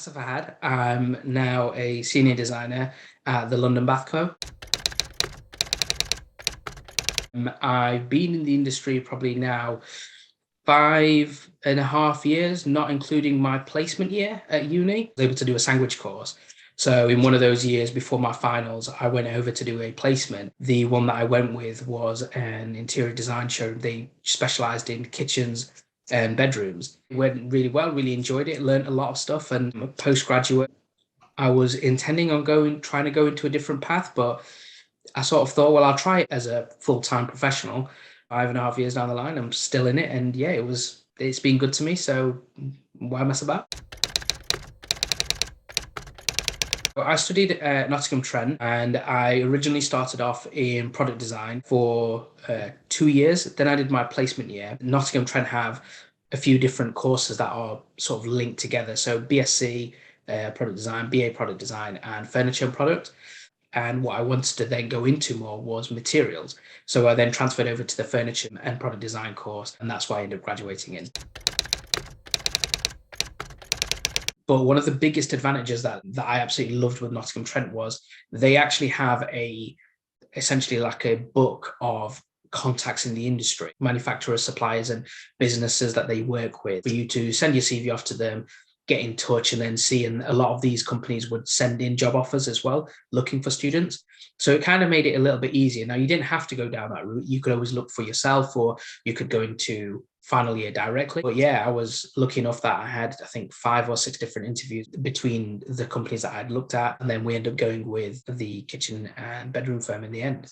Nasser Fahad. I'm now a senior designer at the London Bath Co. I've been in the industry probably now 5.5 years, not including my placement year at uni. I was able to do a sandwich course. So in one of those years before my finals, I went over to do a placement. The one that I went with was an interior design show. They specialized in kitchens and bedrooms. It went really well, really enjoyed it, learned a lot of stuff. And postgraduate, I was intending on trying to go into a different path, but I sort of thought, well, I'll try it as a full-time professional. 5.5 years down the line, I'm still in it, and yeah, it's been good to me. So why mess about? I studied at Nottingham Trent, and I originally started off in product design for 2 years. Then I did my placement year. Nottingham Trent have a few different courses that are sort of linked together. So BSc product design, BA product design, and furniture and product. And what I wanted to then go into more was materials. So I then transferred over to the furniture and product design course, and that's why I ended up graduating in. But one of the biggest advantages that I absolutely loved with Nottingham Trent was they actually have essentially like a book of contacts in the industry, manufacturers, suppliers, and businesses that they work with, for you to send your CV off to them, get in touch, and then see. And a lot of these companies would send in job offers as well, looking for students. So it kind of made it a little bit easier. Now, you didn't have to go down that route. You could always look for yourself, or you could go into final year directly. But yeah, I was lucky enough that I had, I think, 5 or 6 different interviews between the companies that I'd looked at. And then we ended up going with the kitchen and bedroom firm in the end.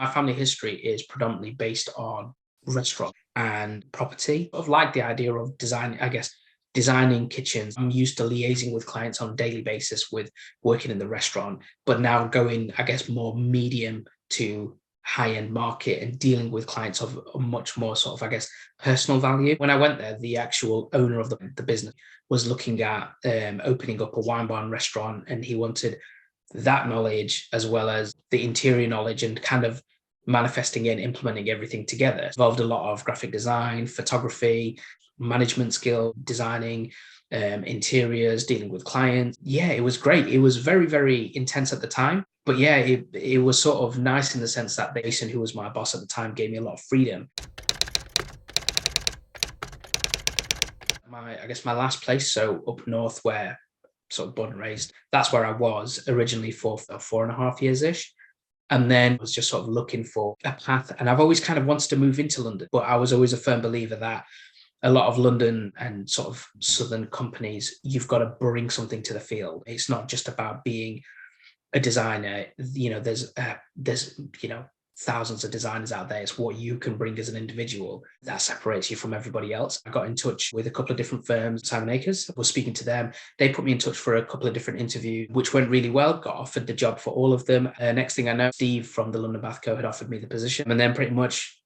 My family history is predominantly based on restaurant and property. I've liked the idea of design, I guess, designing kitchens. I'm used to liaising with clients on a daily basis with working in the restaurant, but now going, I guess, more medium to high-end market and dealing with clients of a much more sort of, I guess, personal value. When I went there, the actual owner of the business was looking at opening up a wine bar and restaurant, and he wanted that knowledge as well as the interior knowledge and kind of manifesting and implementing everything together. It involved a lot of graphic design, photography, management skill, designing interiors, dealing with clients. Yeah, it was great. It was very, very intense at the time. But yeah, it was sort of nice in the sense that Jason, who was my boss at the time, gave me a lot of freedom. I guess my last place, so up north where sort of born and raised, that's where I was originally for 4.5 years-ish. And then was just sort of looking for a path. And I've always kind of wanted to move into London, but I was always a firm believer that a lot of London and sort of southern companies, you've got to bring something to the field. It's not just about being a designer. There's thousands of designers out there. It's what you can bring as an individual that separates you from everybody else. I got in touch with a couple of different firms. Simon Acres, I was speaking to them. They put me in touch for a couple of different interviews, which went really well. Got offered the job for all of them. Next thing I know, Steve from the London Bath Co had offered me the position, and then pretty much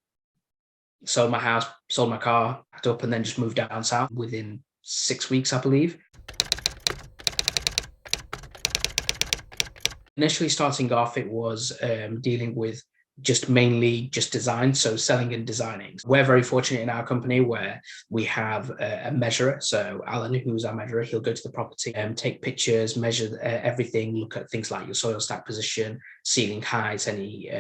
sold my house, sold my car, packed up, and then just moved down south within 6 weeks, I believe. Initially starting off, it was dealing with mainly design, so selling and designing. We're very fortunate in our company where we have a measurer. So Alan, who's our measurer, he'll go to the property and take pictures, measure everything, look at things like your soil stack position, ceiling heights, any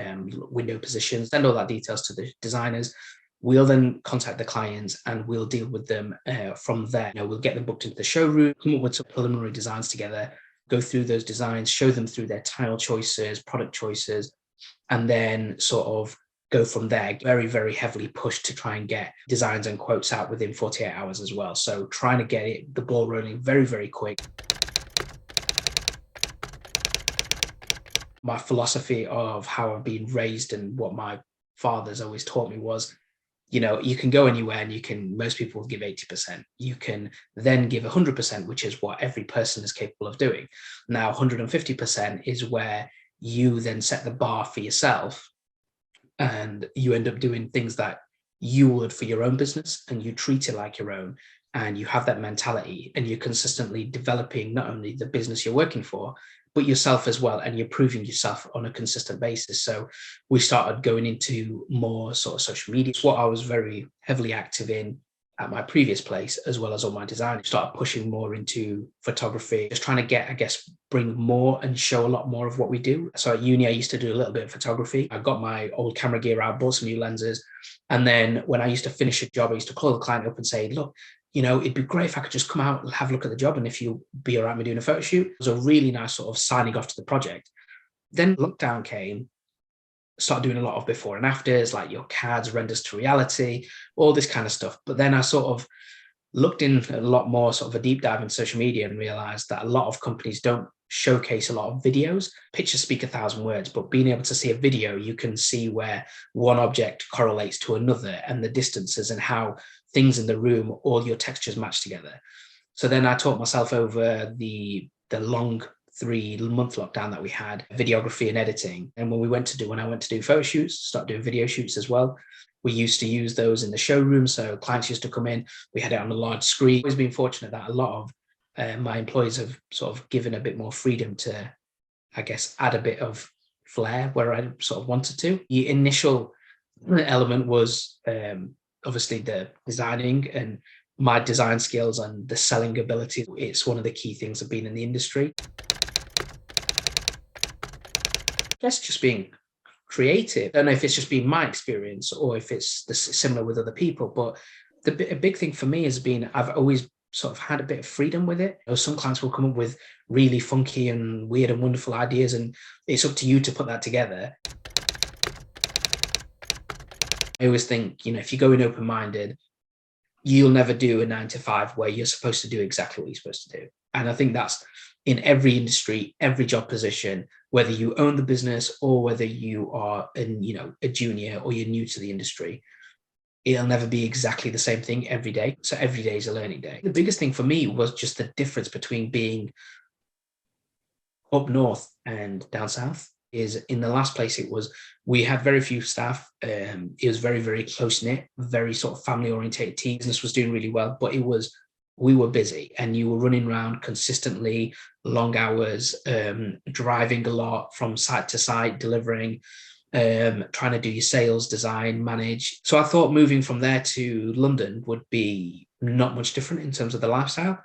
window positions, send all that details to the designers. We'll then contact the clients and we'll deal with them from there. We'll get them booked into the showroom, come up with some preliminary designs together, go through those designs, show them through their tile choices, product choices, and then sort of go from there. Very, very heavily pushed to try and get designs and quotes out within 48 hours as well. So trying to get the ball rolling very, very quick. My philosophy of how I've been raised and what my father's always taught me was, you can go anywhere and most people will give 80%. You can then give 100%, which is what every person is capable of doing. Now, 150% is where you then set the bar for yourself and you end up doing things that you would for your own business, and you treat it like your own, and you have that mentality, and you're consistently developing not only the business you're working for, but yourself as well, and you're proving yourself on a consistent basis. So we started going into more sort of social media. It's what I was very heavily active in at my previous place, as well as all my design. Started pushing more into photography, just trying to get, I guess, bring more and show a lot more of what we do. So at uni, I used to do a little bit of photography. I got my old camera gear out, bought some new lenses. And then when I used to finish a job, I used to call the client up and say, look, it'd be great if I could just come out and have a look at the job. And if you'll be all right with doing a photo shoot. It was a really nice sort of signing off to the project. Then lockdown came, started doing a lot of before and afters, like your CADs, renders to reality, all this kind of stuff. But then I sort of looked in a lot more, sort of a deep dive in social media, and realized that a lot of companies don't showcase a lot of videos. Pictures speak 1,000 words, but being able to see a video, you can see where one object correlates to another and the distances and how things in the room, all your textures match together. So then I taught myself over the long 3-month lockdown that we had, videography and editing. And when I went to do photo shoots, start doing video shoots as well. We used to use those in the showroom. So clients used to come in, we had it on a large screen. I've always been fortunate that a lot of my employees have sort of given a bit more freedom to, I guess, add a bit of flair where I sort of wanted to. The initial element was obviously the designing and my design skills and the selling ability. It's one of the key things of being in the industry. I guess just being creative. I don't know if it's just been my experience or if it's similar with other people, but a big thing for me has been I've always sort of had a bit of freedom with it. Some clients will come up with really funky and weird and wonderful ideas, and it's up to you to put that together. I always think, if you go in open-minded, you'll never do a 9 to 5 where you're supposed to do exactly what you're supposed to do. And I think that's in every industry, every job position, whether you own the business or whether you are a junior or you're new to the industry, it'll never be exactly the same thing every day. So every day is a learning day. The biggest thing for me was just the difference between being up north and down south. Is in the last place, we had very few staff. It was very, very close knit, very sort of family oriented team. Business was doing really well, but we were busy and you were running around consistently, long hours, driving a lot from site to site, delivering, trying to do your sales, design, manage. So I thought moving from there to London would be not much different in terms of the lifestyle.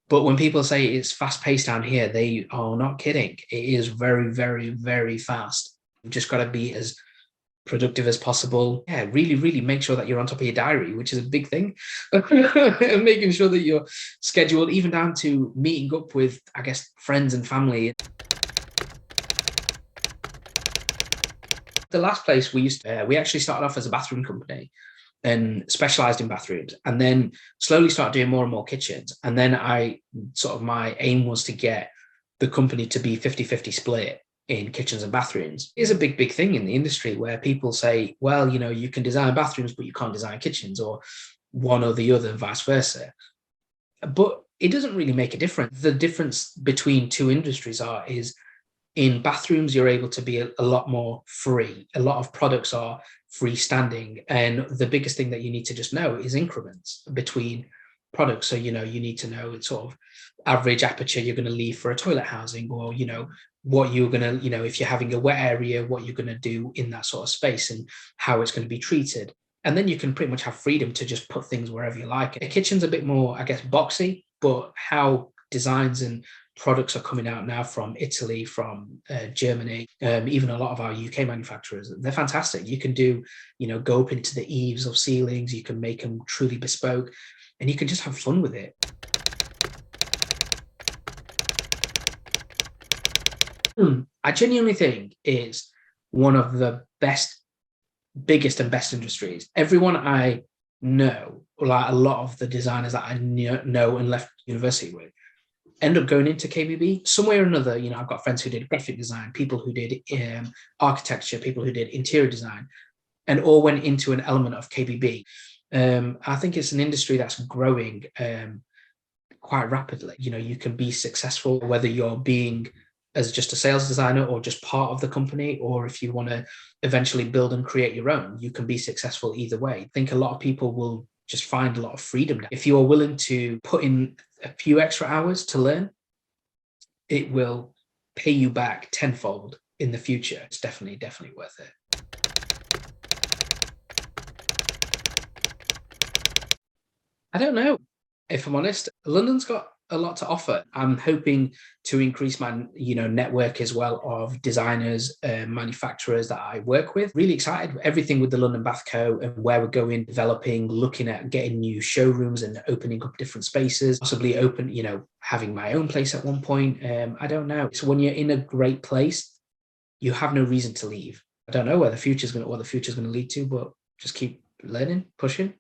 But when people say it's fast paced down here, they are not kidding. It is very, very, very fast. You've just got to be as productive as possible. Yeah, really, really make sure that you're on top of your diary, which is a big thing. Making sure that you're scheduled, even down to meeting up with, I guess, friends and family. The last place we actually started off as a bathroom company and specialized in bathrooms, and then slowly started doing more and more kitchens. And then my aim was to get the company to be 50-50 split in kitchens and bathrooms. It's a big, big thing in the industry where people say, well, you can design bathrooms, but you can't design kitchens, or one or the other and vice versa. But it doesn't really make a difference. The difference between two industries is in bathrooms, you're able to be a lot more free. A lot of products are freestanding. And the biggest thing that you need to just know is increments between products. So, you need to know it's sort of average aperture you're going to leave for a toilet housing, or, what you're going to, if you're having a wet area, what you're going to do in that sort of space and how it's going to be treated. And then you can pretty much have freedom to just put things wherever you like. A kitchen's a bit more, I guess, boxy, but how designs and products are coming out now from Italy, from Germany, even a lot of our UK manufacturers, they're fantastic. You can do, go up into the eaves of ceilings, you can make them truly bespoke, and you can just have fun with it. I genuinely think it's one of the biggest and best industries. Everyone I know, like a lot of the designers that I know and left university with, end up going into KBB some way or another. I've got friends who did graphic design, people who did architecture, people who did interior design, and all went into an element of KBB. I think it's an industry that's growing quite rapidly. You can be successful whether you're being as just a sales designer or just part of the company, or if you want to eventually build and create your own, you can be successful either way. I think a lot of people will just find a lot of freedom. If you are willing to put in a few extra hours to learn, it will pay you back tenfold in the future. It's definitely worth it. I don't know. If I'm honest, London's got a lot to offer. I'm hoping to increase my, network as well of designers, manufacturers that I work with. Really excited. Everything with the London Bath Co. and where we're going, developing, looking at getting new showrooms and opening up different spaces. Possibly open, having my own place at one point. I don't know. So when you're in a great place, you have no reason to leave. I don't know what the future's going to lead to, but just keep learning, pushing.